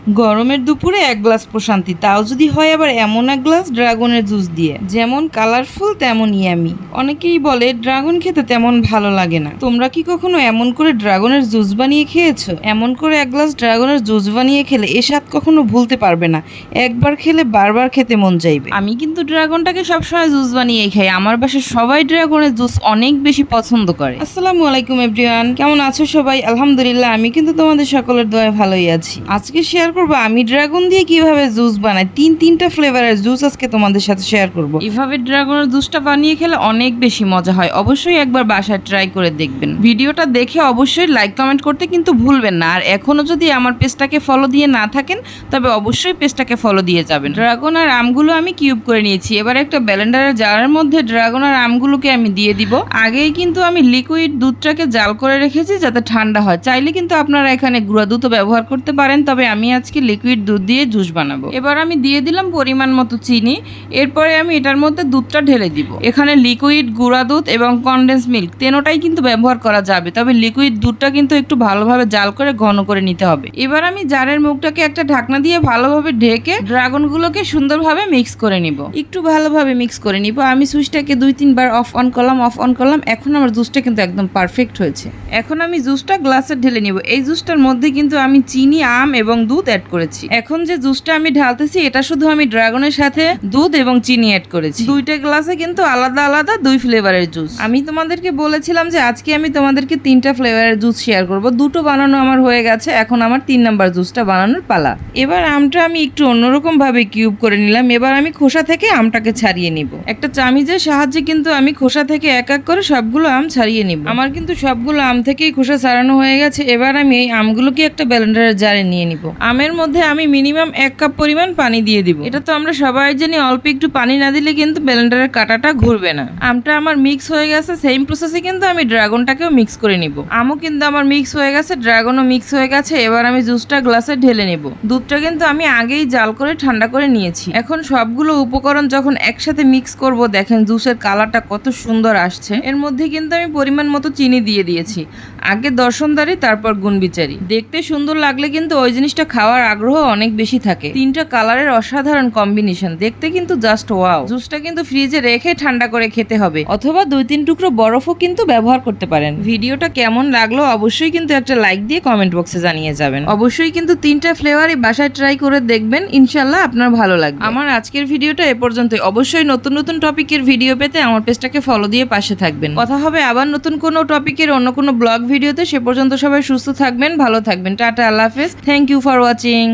গরমের দুপুরে এক গ্লাস প্রশান্তি, তাও যদি হয় আবার এমন এক গ্লাস ড্রাগনের জুস দিয়ে, যেমন কালারফুল তেমন ইয়ামি। অনেকেই বলে ড্রাগন খেতে তেমন ভালো লাগে না। তোমরা কি কখনো এমন করে ড্রাগনের জুস বানিয়ে খেয়েছো? এমন করে এক গ্লাস ড্রাগনের জুস বানিয়ে খেলে এ স্বাদ কখনো ভুলতে পারবে না। একবার খেলে বারবার খেতে মন চাইবে। আমি কিন্তু ড্রাগনটাকে সবসময় জুস বানিয়ে খাই। আমার বাসায় সবাই ড্রাগনের জুস অনেক বেশি পছন্দ করে। আসসালামু আলাইকুম এভরিওয়ান, কেমন আছো সবাই? আলহামদুলিল্লাহ, আমি কিন্তু তোমাদের সকলের দয়ায় ভালোই আছি। আজকে শেয়ার করবো আমি ড্রাগন দিয়ে কিভাবে জুস বানাই। তিনটা ফ্লেভারের জুস আজকে তোমাদের সাথে শেয়ার করব। এভাবে ড্রাগনের জুসটা বানিয়ে খেলে অনেক বেশি মজা হয়। অবশ্যই একবার বাসায় ট্রাই করে দেখবেন। ভিডিওটা দেখে অবশ্যই লাইক কমেন্ট করতে কিন্তু ভুলবেন না। আর এখনো যদি আমার পেজটাকে ফলো দিয়ে না থাকেন তবে অবশ্যই পেজটাকে ফলো দিয়ে যাবেন। ড্রাগন আর আমগুলো আমি কিউব করে নিয়েছি। এবার একটা ব্লেন্ডারের জারের মধ্যে ড্রাগন আর আমগুলোকে আমি দিয়ে দিব। আগেই কিন্তু আমি লিকুইড দুধটাকে জাল করে রেখেছি যাতে ঠান্ডা হয়। চাইলে কিন্তু আপনারা এখানে গুঁড়া দুধও ব্যবহার করতে পারেন, তবে আমি আজকে লিকুইড দুধ দিয়ে জুস বানাবো। এবার আমি দিয়ে দিলাম পরিমাণ মতো চিনি। এরপরে আমি এটার মধ্যে দুধটা ঢেলে দিব। এখানে লিকুইড, গুঁড়া দুধ এবং কনডেন্স মিল্ক তিনটাই কিন্তু ব্যবহার করা যাবে, তবে লিকুইড দুধটা কিন্তু একটু ভালোভাবে জাল করে ঘন করে নিতে হবে। এবার আমি জারের মুখটাকে একটা ঢাকনা দিয়ে ভালোভাবে ঢেকে ড্রাগনগুলোকে সুন্দরভাবে মিক্স করে নিব। একটু ভালোভাবে মিক্স করে নিব। আমি সুইচটাকে 2-3 বার অফ অন করলাম। এখন আমার জুসটা কিন্তু একদম পারফেক্ট হয়েছে। এখন আমি জুসটা গ্লাসে ঢেলে নিব। এই জুসটার মধ্যে কিন্তু আমি চিনি, আম এবং দুধ অ্যাড করেছি। এখন যে জুসটা আমি ঢালতেছি এটা শুধু আমি ড্রাগনের সাথে দুধ এবং চিনি অ্যাড করেছি। দুইটা গ্লাসে কিন্তু আলাদা আলাদা 2 ফ্লেভারের জুস। আমি তোমাদেরকে বলেছিলাম যে আজকে আমি তোমাদেরকে 3টা ফ্লেভারের জুস শেয়ার করব। 2টো বানানো আমার হয়ে গেছে, এখন আমার 3 নাম্বার জুসটা বানানোর পালা। এবার আমটা আমি একটু অন্যরকম ভাবে কিউব করে নিলাম। এবার আমি খোসা থেকে আমটাকে ছাড়িয়ে নিব। একটা চামিজের সাহায্যে কিন্তু আমি খোসা থেকে এক এক করে সবগুলো আম ছাড়িয়ে নিব। আমার কিন্তু সবগুলো আম থেকেই খোসা ছাড়ানো হয়ে গেছে। এবার আমি এই আমগুলোকে একটা ব্লেন্ডারের জারে নিয়ে নিব। আমের মধ্যে আমি মিনিমাম 1 কাপ পরিমাণ পানি দিয়ে দিব। এটা তো আমরা সবাই জানি অল্প একটু পানি না দিলে কিন্তু ব্লেন্ডারের কাঁটাটা ঘুরবে না। আমটা আমার মিক্স হয়ে গেছে। সেম প্রসেসে কিন্তু আমি ড্রাগনটাকেও মিক্স করে নিব। আমও কিন্তু আমার মিক্স হয়ে গেছে, ড্রাগনও মিক্স হয়ে গেছে। এবার আমি জুসটা গ্লাসে ঢেলে নেব। দুধটা কিন্তু আমি আগেই জাল করে ঠান্ডা করে নিয়েছি। এখন সবগুলো উপকরণ যখন একসাথে মিক্স করব, দেখেন জুসের কালারটা কত সুন্দর আসছে। এর মধ্যে কিন্তু আমি পরিমাণ মতো চিনি দিয়ে দিয়েছি। আগে দর্শনদারি, তারপর গুণবিচারি। দেখতে সুন্দর লাগলে কিন্তু ওই জিনিসটা খাওয়ার আগ্রহ অনেক বেশি থাকে। 3টা কালারের অসাধারণ কম্বিনেশন, দেখতে কিন্তু জাস্ট ওয়াও। জুসটা কিন্তু ফ্রিজে রেখে ঠান্ডা করে খেতে হবে, অথবা 2-3 টুকরো বরফও কিন্তু ব্যবহার করতে পারেন। ভিডিওটা কেমন লাগলো অবশ্যই কিন্তু একটা লাইক দিয়ে কমেন্ট বক্সে জানিয়ে যাবেন। অবশ্যই কিন্তু 3টা ফ্লেভারই বাসায় ট্রাই করে দেখবেন, ইনশাল্লাহ আপনার ভালো লাগবে। আমার আজকের ভিডিওটা এ পর্যন্তই। অবশ্যই নতুন নতুন টপিকের ভিডিও পেতে আমার পেজটাকে ফলো দিয়ে পাশে থাকবেন। কথা হবে আবার নতুন কোনো টপিকের অন্য কোনো ব্লগ ভিডিওতে। সে পর্যন্ত সবাই সুস্থ থাকবেন, ভালো থাকবেন। টাটা, আল্লাহ হাফেজ। Thank you for watching.